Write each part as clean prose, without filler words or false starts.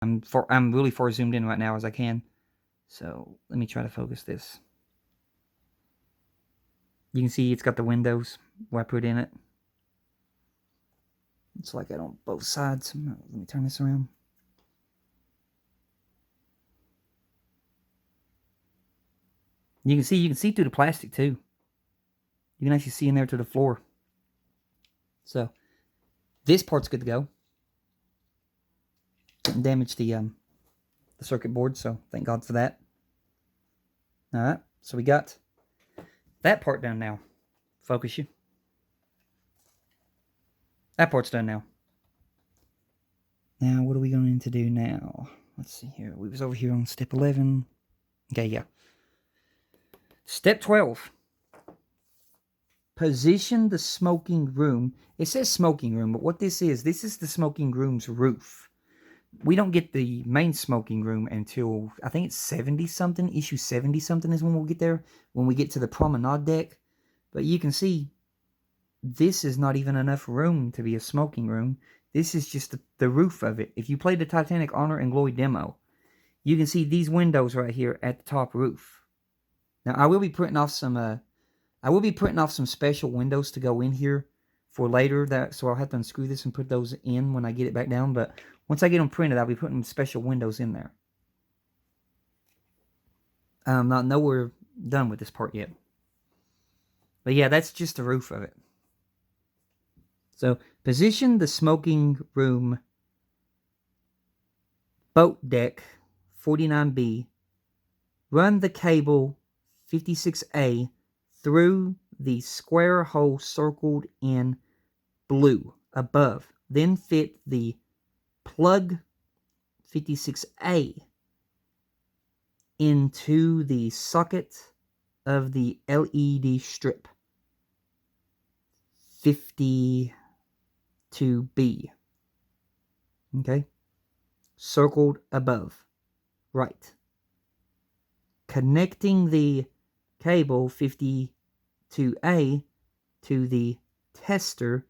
I'm really far zoomed in right now as I can. So let me try to focus this. You can see it's got the windows where I put in it. It's like that on both sides. Let me turn this around. You can see through the plastic too. You can actually see in there to the floor. So this part's good to go. Didn't damage the circuit board, so thank God for that. All right, so we got that part done now. Focus you. That part's done now. Now, what are we going to do now? Let's see here. We was over here on step 11. Okay, yeah. Step 12. Position the smoking room. It says smoking room, but what this is the smoking room's roof. We don't get the main smoking room until, I think it's 70-something. Issue 70-something is when we'll get there. When we get to the promenade deck. But you can see, this is not even enough room to be a smoking room. This is just the roof of it. If you play the Titanic Honor and Glory demo, you can see these windows right here at the top roof. Now, I will be printing off some special windows to go in here for later. So I'll have to unscrew this and put those in when I get it back down. But once I get them printed, I'll be putting special windows in there. I'm not nowhere done with this part yet. But yeah, that's just the roof of it. So, position the smoking room boat deck 49B. Run the cable 56A through the square hole circled in blue above. Then fit the plug 56A into the socket of the LED strip 52B. Okay? Circled above. Right. Connecting the cable 52A to the tester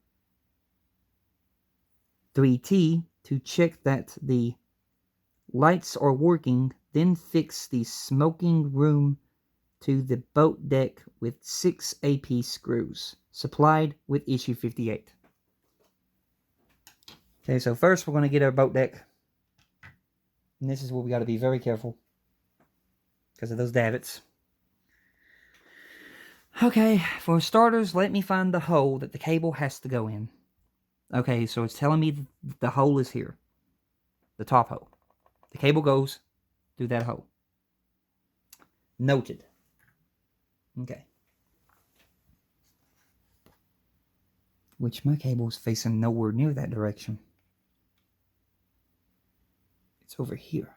3T to check that the lights are working, then fix the smoking room to the boat deck with 6 AP screws, supplied with issue 58. Okay, so first we're going to get our boat deck. And this is where we got to be very careful because of those davits. Okay, for starters, let me find the hole that the cable has to go in. Okay, so it's telling me the hole is here. The top hole. The cable goes through that hole. Noted. Okay. Which my cable is facing nowhere near that direction. It's over here.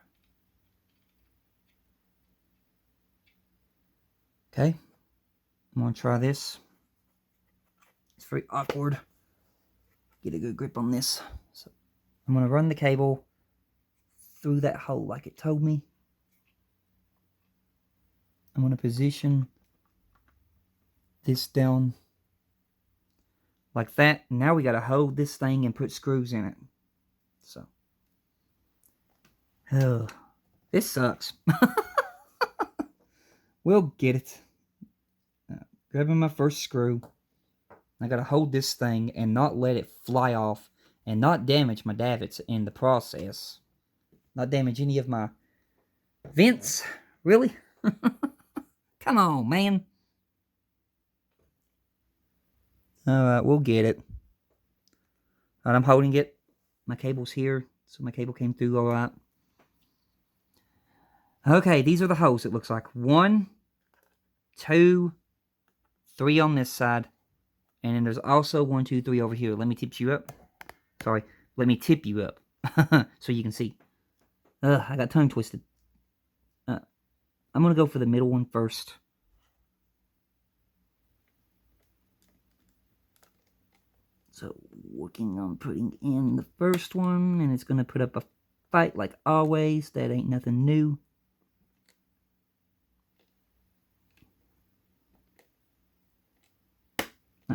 Okay. I'm going to try this. It's very awkward. Get a good grip on this. So I'm going to run the cable through that hole like it told me. I'm going to position this down like that. Now we got to hold this thing and put screws in it. So. Oh, this sucks. We'll get it. Grabbing my first screw. I gotta hold this thing and not let it fly off and not damage my davits in the process. Not damage any of my vents. Really? Come on, man. Alright, we'll get it. Alright, I'm holding it. My cable's here. So my cable came through alright. Okay, these are the holes, it looks like. 1, 2, 3 on this side. And then there's also 1, 2, 3 over here. Let me tip you up. Sorry. Let me tip you up. So you can see. I got tongue twisted. I'm going to go for the middle one first. So working on putting in the first one. And it's going to put up a fight like always. That ain't nothing new.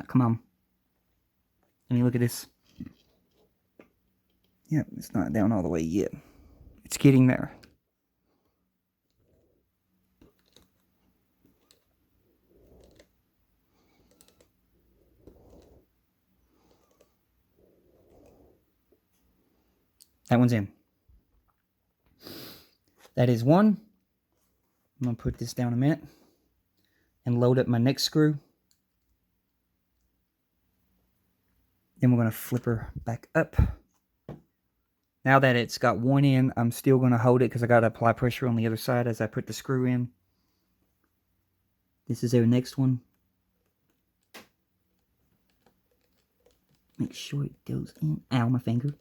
Come on. Let me look at this. Yep, it's not down all the way yet. It's getting there. That one's in. That is one. I'm going to put this down a minute and load up my next screw. Then we're going to flip her back up. Now that it's got one in, I'm still going to hold it because I got to apply pressure on the other side as I put the screw in. This is our next one. Make sure it goes in. Ow, my finger.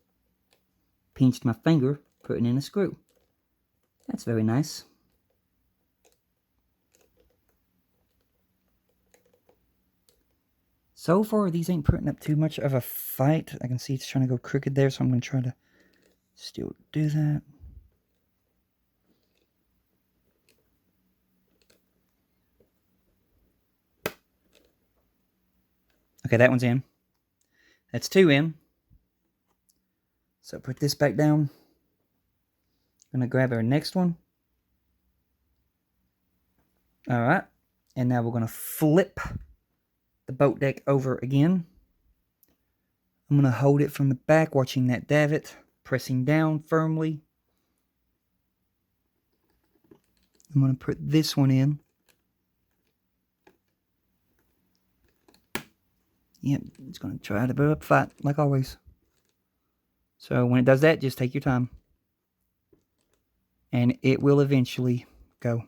Pinched my finger, putting in a screw. That's very nice. So far, these ain't putting up too much of a fight. I can see it's trying to go crooked there, so I'm going to try to still do that. Okay, that one's in. That's two in. So put this back down. I'm going to grab our next one. Alright. And now we're going to flip the boat deck over again. I'm going to hold it from the back, watching that davit, pressing down firmly. I'm going to put this one in. Yep, it's going to try to put up fight, like always. So when it does that, just take your time. And it will eventually go.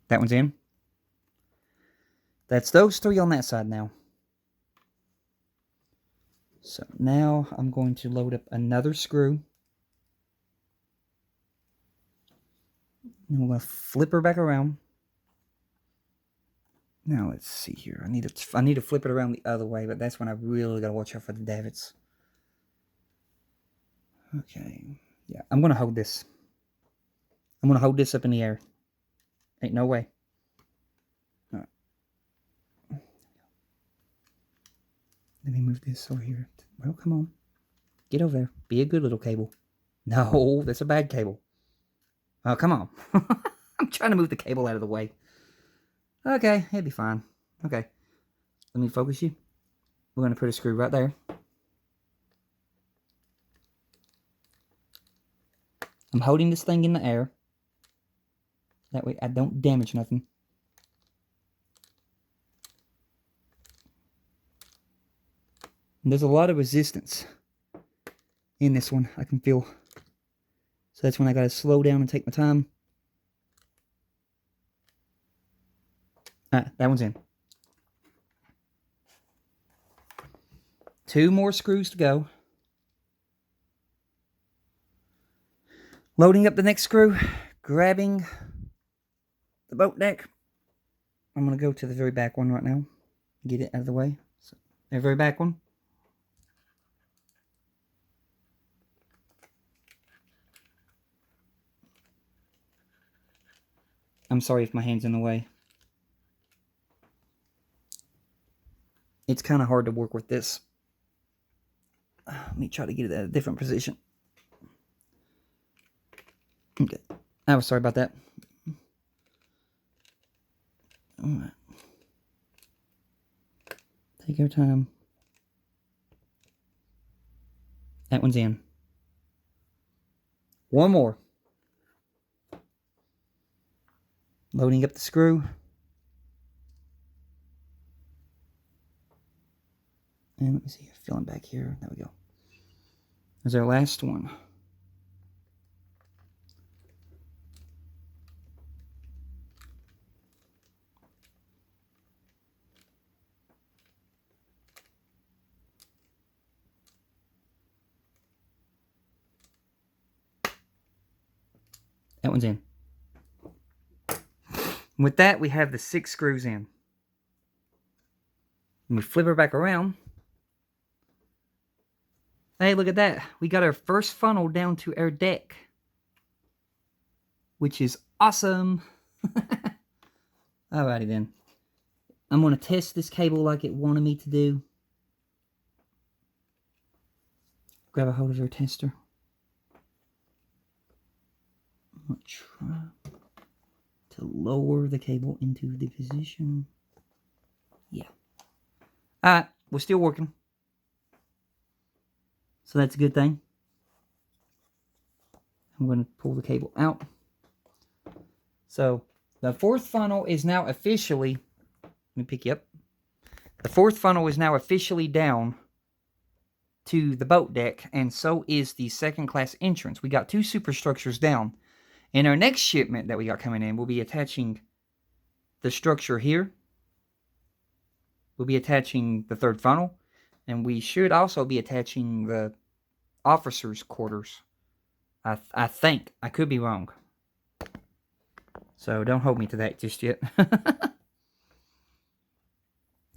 That one's in. That's those three on that side now. So now I'm going to load up another screw. And we're going to flip her back around. Now let's see here. I need to flip it around the other way, but that's when I really got to watch out for the davits. Okay. Yeah, I'm going to hold this. I'm going to hold this up in the air. Ain't no way. All right. Let me move this over here. Well, come on. Get over there. Be a good little cable. No, that's a bad cable. Oh, come on. I'm trying to move the cable out of the way. Okay, it'll be fine. Okay. Let me focus you. We're going to put a screw right there. I'm holding this thing in the air. That way I don't damage nothing. And there's a lot of resistance in this one, I can feel. So that's when I got to slow down and take my time. That one's in. Two more screws to go. Loading up the next screw, grabbing the boat deck. I'm going to go to the very back one right now. Get it out of the way. So, the very back one. I'm sorry if my hand's in the way. It's kind of hard to work with this. Let me try to get it at a different position. Okay. I was sorry about that. Alright. Take your time. That one's in. One more. Loading up the screw. And let me see, filling back here. There we go. There's our last one. That one's in. With that, we have the 6 screws in. And we flip her back around. Hey, look at that. We got our first funnel down to our deck. Which is awesome. Alrighty then. I'm going to test this cable like it wanted me to do. grab a hold of our tester. I'm going to try to lower the cable into the position. Yeah. Alright, we're still working. So that's a good thing. I'm going to pull the cable out. So the fourth funnel is now officially, let me pick you up. The fourth funnel is now officially down to the boat deck, and so is the second class entrance. We got 2 superstructures down. In our next shipment that we got coming in, we'll be attaching the structure here. We'll be attaching the third funnel, and we should also be attaching the officers' quarters. I think. I could be wrong. So don't hold me to that just yet.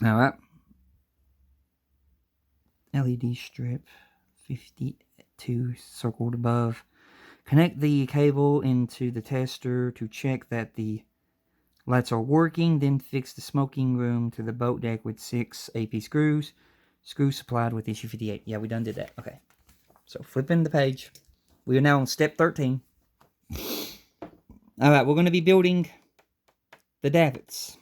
Alright. LED strip 52 circled above. Connect the cable into the tester to check that the lights are working. Then fix the smoking room to the boat deck with 6 AP screws. Screws supplied with issue 58. Yeah, we done did that. Okay. So flipping the page. We are now on step 13. Alright, we're going to be building the davits.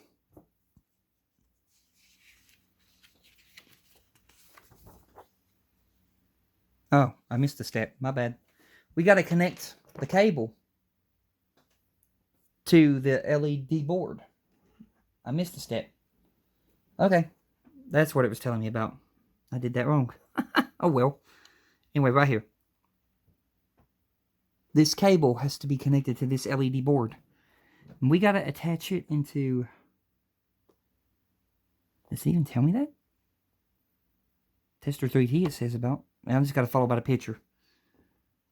Oh, I missed a step. My bad. We got to connect the cable to the LED board. I missed a step. Okay. That's what it was telling me about. I did that wrong. Oh well. Anyway, right here. This cable has to be connected to this LED board. And we got to attach it into... Does it even tell me that? Tester 3T it says about. I'm just got to follow by the picture.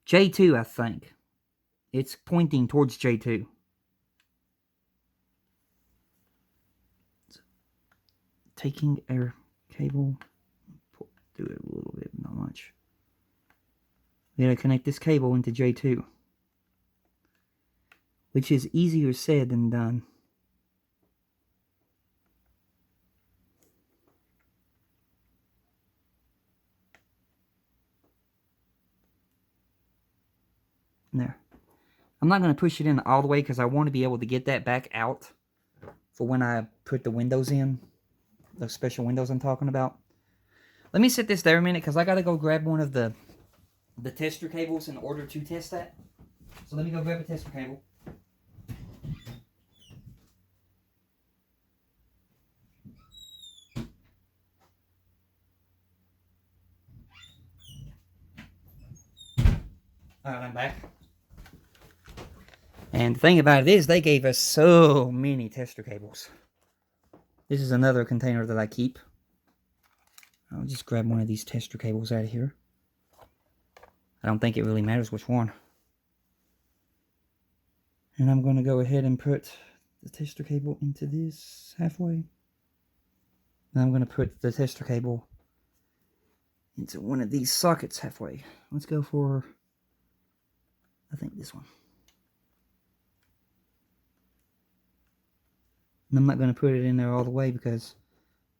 J2, I think. It's pointing towards J2. So, taking our cable, do it a little bit, not much. We gotta connect this cable into J2, which is easier said than done. There. I'm not going to push it in all the way because I want to be able to get that back out for when I put the windows in. Those special windows I'm talking about. Let me set this there a minute because I got to go grab one of the tester cables in order to test that. So let me go grab a tester cable. Alright, I'm back. And the thing about it is, they gave us so many tester cables. This is another container that I keep. I'll just grab one of these tester cables out of here. I don't think it really matters which one. And I'm going to go ahead and put the tester cable into this halfway. And I'm going to put the tester cable into one of these sockets halfway. Let's go for, I think, this one. And I'm not going to put it in there all the way because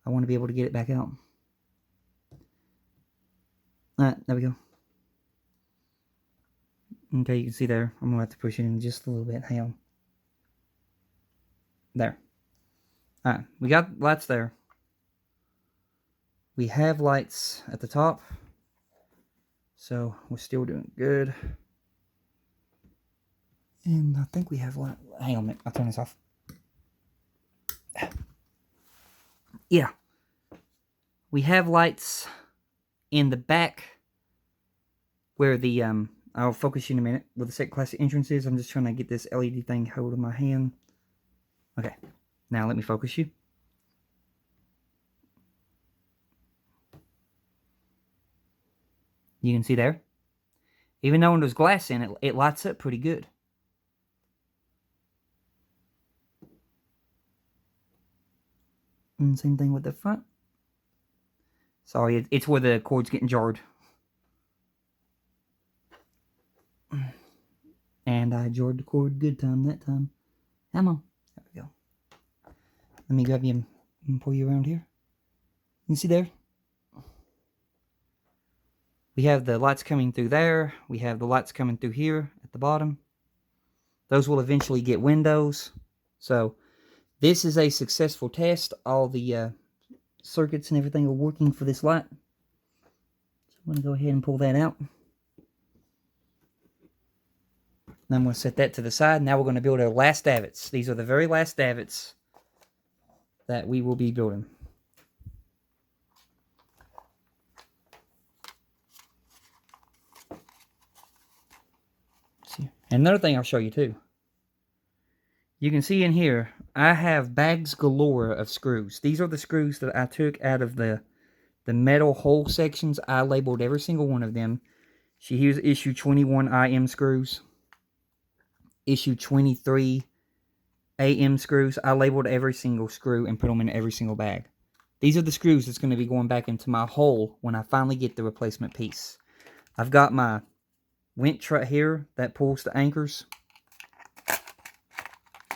I want to be able to get it back out. Alright, there we go. Okay, you can see there. I'm going to have to push it in just a little bit. Hang on. There. Alright, we got lights there. We have lights at the top. So, we're still doing good. And I think we have light. Hang on a minute. I'll turn this off. Yeah. We have lights in the back where the, I'll focus you in a minute, where the second class entrance is. I'm just trying to get this LED thing hold in my hand. Okay. Now let me focus you. You can see there. Even though there's glass in it, it lights up pretty good. And same thing with the front. Sorry, it's where the cord's getting jarred. And I jarred the cord good time that time. Come on. There we go. Let me grab you and pull you around here. You see there? We have the lights coming through there. We have the lights coming through here at the bottom. Those will eventually get windows. So this is a successful test. All the circuits and everything are working for this light. So I'm going to go ahead and pull that out. Now I'm going to set that to the side. Now we're going to build our last davits. These are the very last davits that we will be building. See. And another thing I'll show you too. You can see in here, I have bags galore of screws. These are the screws that I took out of the metal hole sections. I labeled every single one of them. See, here's issue 21 IM screws. Issue 23 AM screws. I labeled every single screw and put them in every single bag. These are the screws that's going to be going back into my hole when I finally get the replacement piece. I've got my winch right here that pulls the anchors.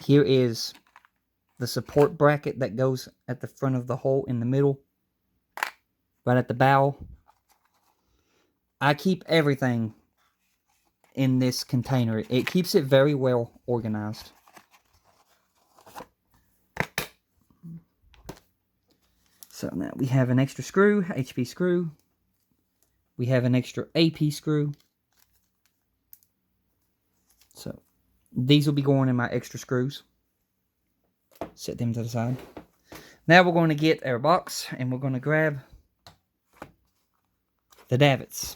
Here is the support bracket that goes at the front of the hole in the middle, right at the bow. I keep everything in this container. It keeps it very well organized. So now we have an extra screw, HP screw. We have an extra AP screw. So these will be going in my extra screws. Set them to the side. Now we're going to get our box and we're going to grab the davits.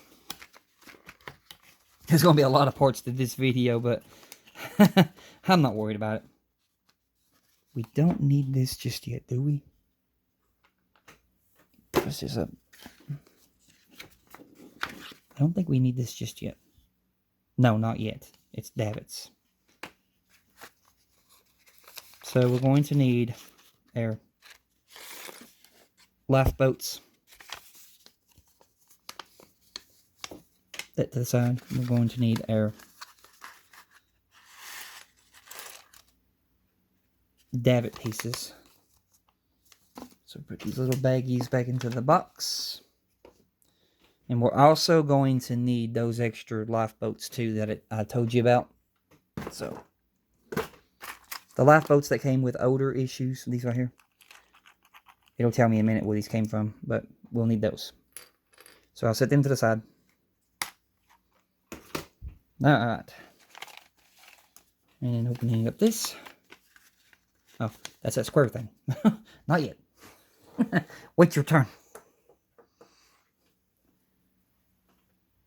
There's going to be a lot of parts to this video, but I'm not worried about it. We don't need this just yet, do we? Press this up. I don't think we need this just yet. No, not yet. It's davits. So we're going to need our lifeboats. That to the side. We're going to need our davit pieces. So put these little baggies back into the box. And we're also going to need those extra lifeboats too that I told you about. So the lifeboats that came with odor issues, these right here. It'll tell me in a minute where these came from, but we'll need those. So I'll set them to the side. Alright. And opening up this. Oh, that's that square thing. Not yet. Wait your turn.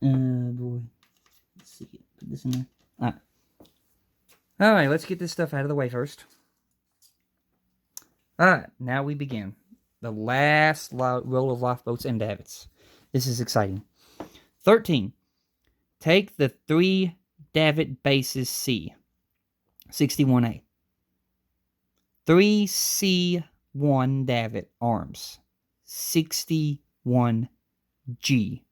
Boy. Let's see. Put this in there. Alright. Alright, let's get this stuff out of the way first. Alright, now we begin. The last roll of lifeboats and davits. This is exciting. 13. Take the 3 davit bases C. 61A. 3 C1 davit arms. 61G.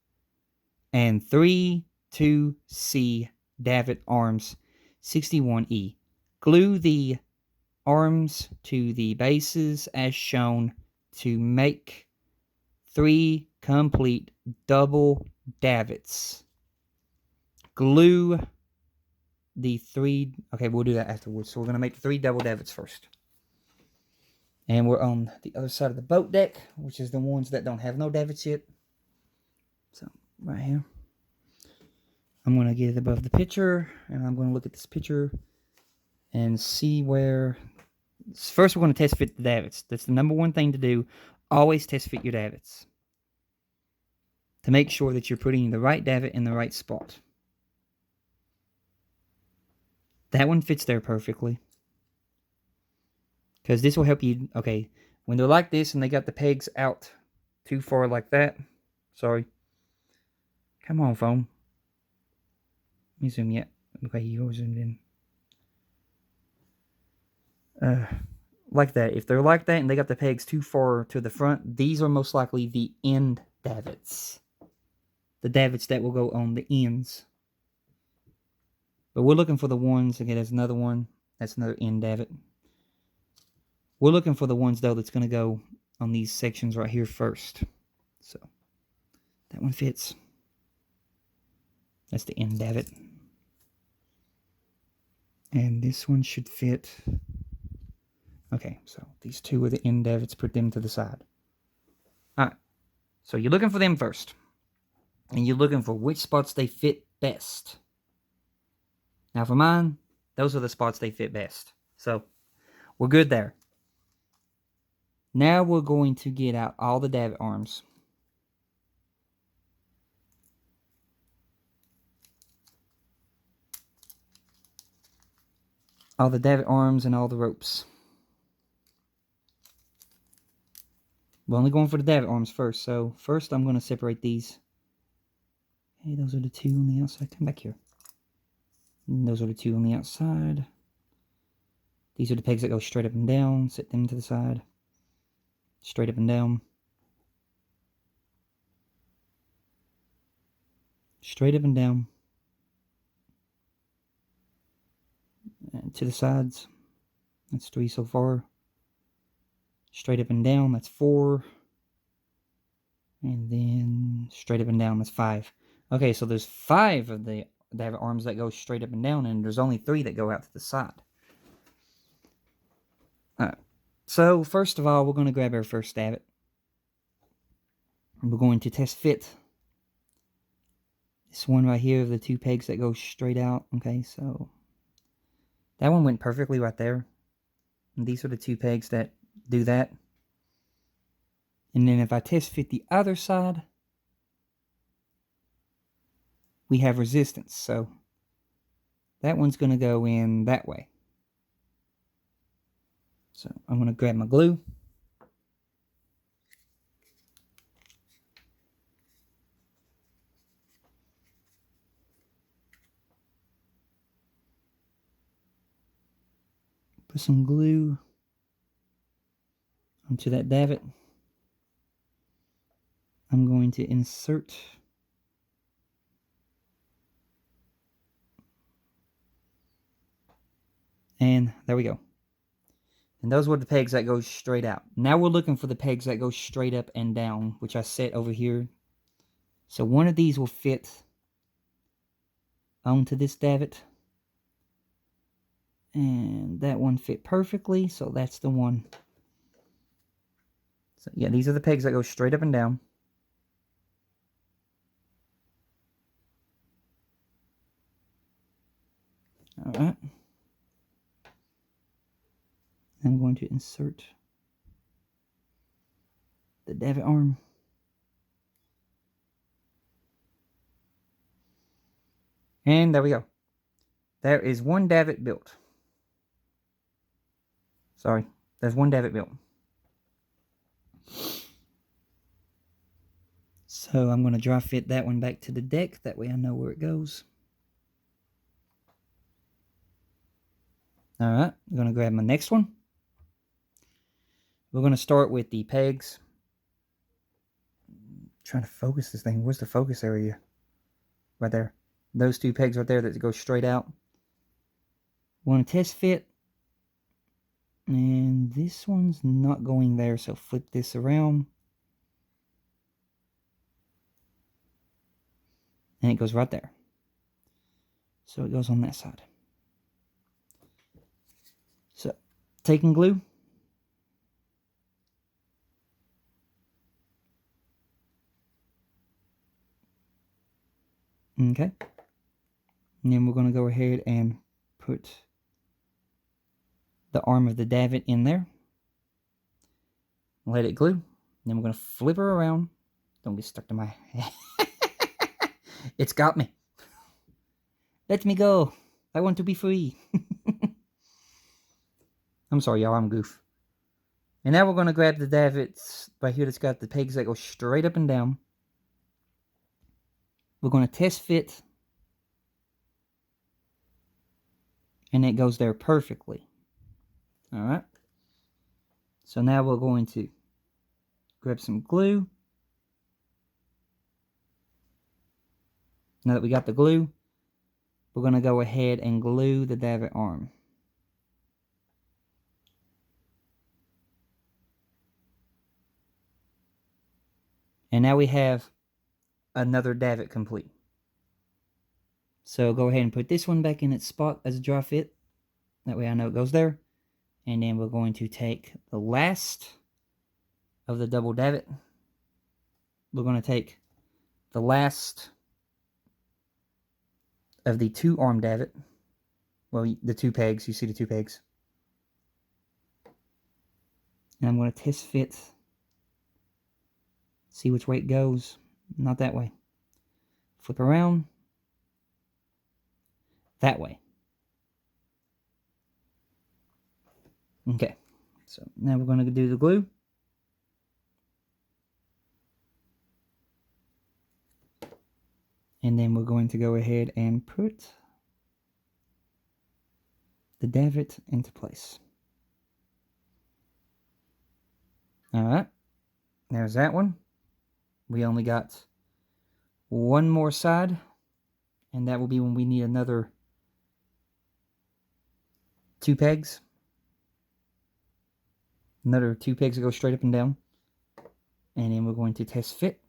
And 3 2C davit arms. 61E. Glue the arms to the bases as shown to make 3 complete double davits. Glue the 3... Okay, we'll do that afterwards. So we're going to make 3 double davits first. And we're on the other side of the boat deck, which is the ones that don't have no davits yet. So, right here. I'm going to get it above the picture, and I'm going to look at this picture and see where... First, we're going to test fit the davits. That's the number one thing to do. Always test fit your davits. To make sure that you're putting the right davit in the right spot. That one fits there perfectly. Because this will help you... Okay, when they're like this and they got the pegs out too far like that. Sorry. Come on, phone. Let me zoom yet. Okay, you're zoomed in. Like that. If they're like that and they got the pegs too far to the front, these are most likely the end davits. The davits that will go on the ends. But we're looking for the ones... Okay, there's another one. That's another end davit. We're looking for the ones, though, that's going to go on these sections right here first. So, that one fits. That's the end davit. And this one should fit. Okay, so these two are the end davits. Put them to the side. Alright, so you're looking for them first. And you're looking for which spots they fit best. Now for mine, those are the spots they fit best. So, we're good there. Now we're going to get out all the davit arms. All the davit arms and all the ropes. We're only going for the davit arms first. So first I'm going to separate these. Hey, those are the two on the outside. Come back here. And those are the two on the outside. These are the pegs that go straight up and down. Set them to the side. Straight up and down. Straight up and down. And to the sides. That's 3 so far. Straight up and down. That's 4. And then straight up and down. That's 5. Okay, so there's 5 of the davit arms that go straight up and down, and there's only 3 that go out to the side. Alright, so first of all, we're going to grab our first davit. We're going to test fit this one right here of the 2 pegs that go straight out. Okay, so that one went perfectly right there. And these are the 2 pegs that do that. And then if I test fit the other side, we have resistance. So that one's going to go in that way. So I'm going to grab my glue. Put some glue onto that davit. I'm going to insert and there we go. And those were the pegs that go straight out. Now we're looking for the pegs that go straight up and down, which I set over here. So one of these will fit onto this davit. And that one fit perfectly, so that's the one. So yeah, these are the pegs that go straight up and down. Alright. I'm going to insert the davit arm. And there we go. There is one davit built. Sorry, there's one davit built. So I'm going to dry fit that one back to the deck. That way I know where it goes. Alright, I'm going to grab my next one. We're going to start with the pegs. I'm trying to focus this thing. Where's the focus area? Right there. Those 2 pegs right there that go straight out. Want to test fit. And this one's not going there, so flip this around. And it goes right there. So it goes on that side. So, taking glue. Okay. And then we're going to go ahead and put the arm of the davit in there. Let it glue. And then we're going to flip her around. Don't get stuck to my head. It's got me. Let me go. I want to be free. I'm sorry, y'all. I'm a goof. And now we're going to grab the davits right here that's got the pegs that go straight up and down. We're going to test fit. And it goes there perfectly. Alright. So now we're going to grab some glue. Now that we got the glue, we're going to go ahead and glue the davit arm. And now we have another davit complete. So go ahead and put this one back in its spot as a dry fit. That way I know it goes there. And then we're going to take the last of the double davit. We're going to take the last of the 2-arm davit. Well, the 2 pegs. You see the 2 pegs. And I'm going to test fit. See which way it goes. Not that way. Flip around. That way. Okay. So now we're going to do the glue. And then we're going to go ahead and put the davit into place. Alright, there's that one. We only got one more side, and that will be when we need another 2 pegs. Another 2 pegs to go straight up and down. And then we're going to test fit.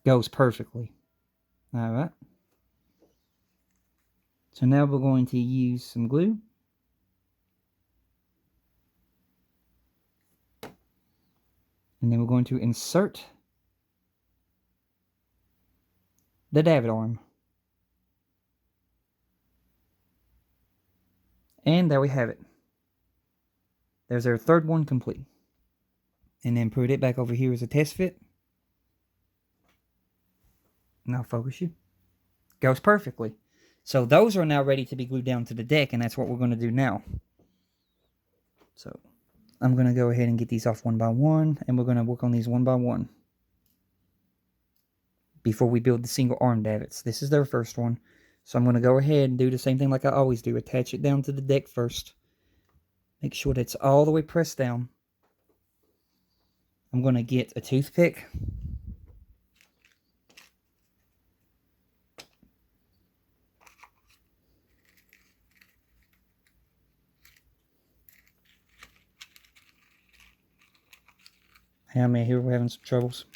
Goes perfectly. Alright. So now we're going to use some glue. And then we're going to insert the davit arm. And there we have it. There's our 3rd one complete. And then put it back over here as a test fit. Now focus you. Goes perfectly. So those are now ready to be glued down to the deck, and that's what we're going to do now. So I'm going to go ahead and get these off one by one, and we're going to work on these one by one before we build the single arm davits. This is their first one. So I'm going to go ahead and do the same thing like I always do. Attach it down to the deck first. Make sure that's all the way pressed down. I'm going to get a toothpick. How many here we're having some troubles?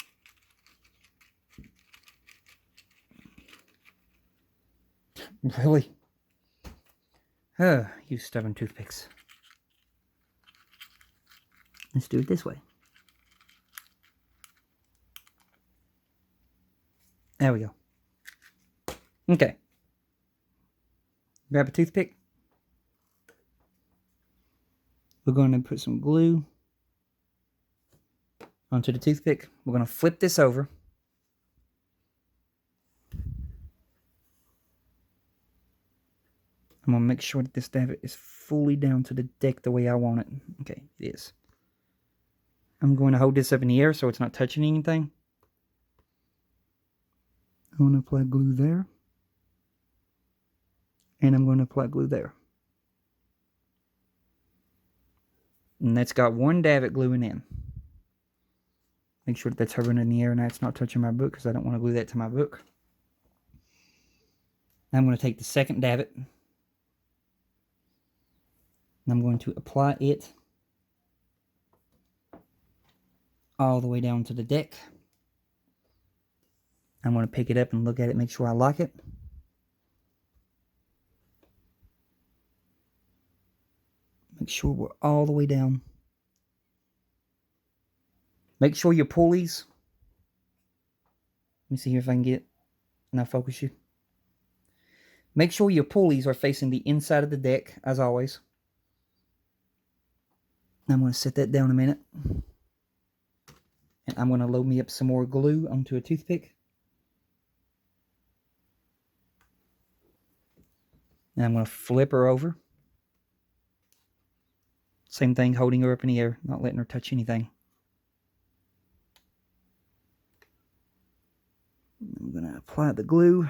Really? You stubborn toothpicks. Let's do it this way. There we go. Okay. Grab a toothpick. We're going to put some glue onto the toothpick. We're going to flip this over. I'm going to make sure that this davit is fully down to the deck the way I want it. Okay, it is. I'm going to hold this up in the air so it's not touching anything. I'm going to apply glue there. And I'm going to apply glue there. And that's got one davit gluing in. Make sure that that's hovering in the air and that's not touching my book because I don't want to glue that to my book. Now I'm going to take the second davit. And I'm going to apply it all the way down to the deck. I'm going to pick it up and look at it, make sure I like it. Make sure we're all the way down. Make sure your pulleys. Let me see here if I can get. Now focus you. Make sure your pulleys are facing the inside of the deck, as always. I'm going to set that down a minute. And I'm going to load me up some more glue onto a toothpick. And I'm going to flip her over. Same thing, holding her up in the air, not letting her touch anything. I'm going to apply the glue.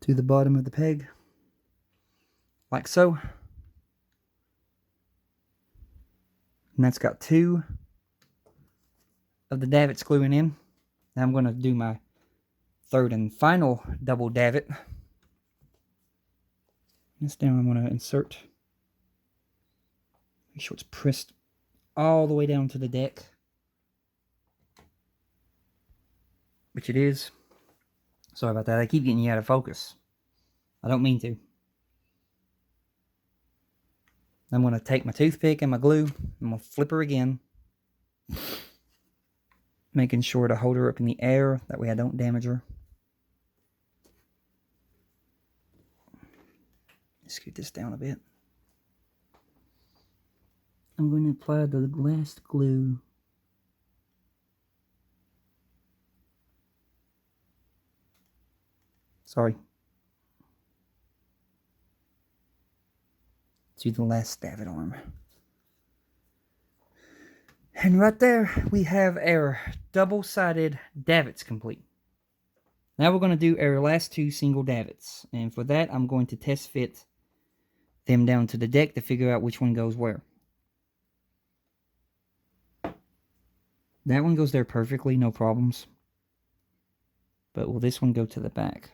To the bottom of the peg, like so. And that's got 2 of the davits gluing in. Now I'm going to do my third and final double davit. This down I'm going to insert. Make sure it's pressed all the way down to the deck. Which it is. Sorry about that. I keep getting you out of focus. I don't mean to. I'm going to take my toothpick and my glue. I'm going to flip her again. Making sure to hold her up in the air. That way I don't damage her. Scoot this down a bit. I'm going to apply the last glue. Sorry. To the last davit arm. And right there, we have our double-sided davits complete. Now we're going to do our last two single davits. And for that, I'm going to test fit them down to the deck to figure out which one goes where. That one goes there perfectly, no problems. But will this one go to the back?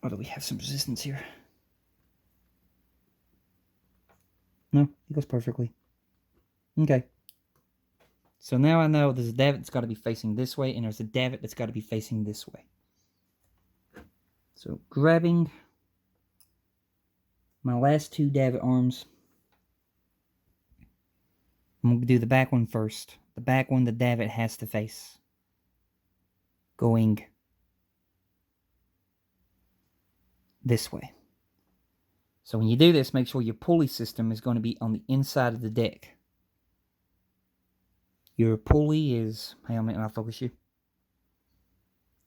Or do we have some resistance here? No, it goes perfectly. Okay. So now I know there's a davit that's got to be facing this way, and there's a davit that's got to be facing this way. So grabbing my last two davit arms, I'm going to do the back one first. The back one the davit has to face. Going this way. So when you do this, make sure your pulley system is going to be on the inside of the deck. Your pulley is, hang on a minute, I'll focus you.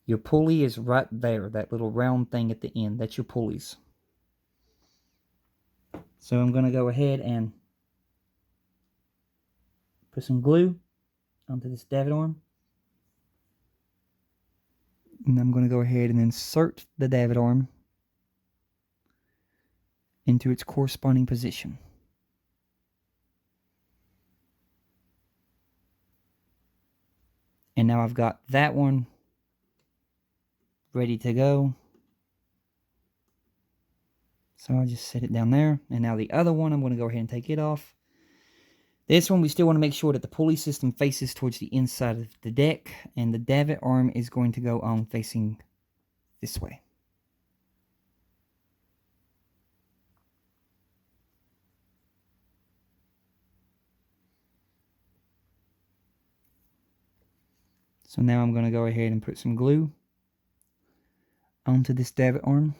Your pulley is right there, that little round thing at the end. That's your pulleys. So I'm going to go ahead and put some glue onto this davit arm. And I'm going to go ahead and insert the davit arm into its corresponding position. And now I've got that one ready to go. So I'll just set it down there. And now the other one, I'm going to go ahead and take it off. This one, we still want to make sure that the pulley system faces towards the inside of the deck. And the davit arm is going to go on facing this way. So now I'm going to go ahead and put some glue onto this davit arm.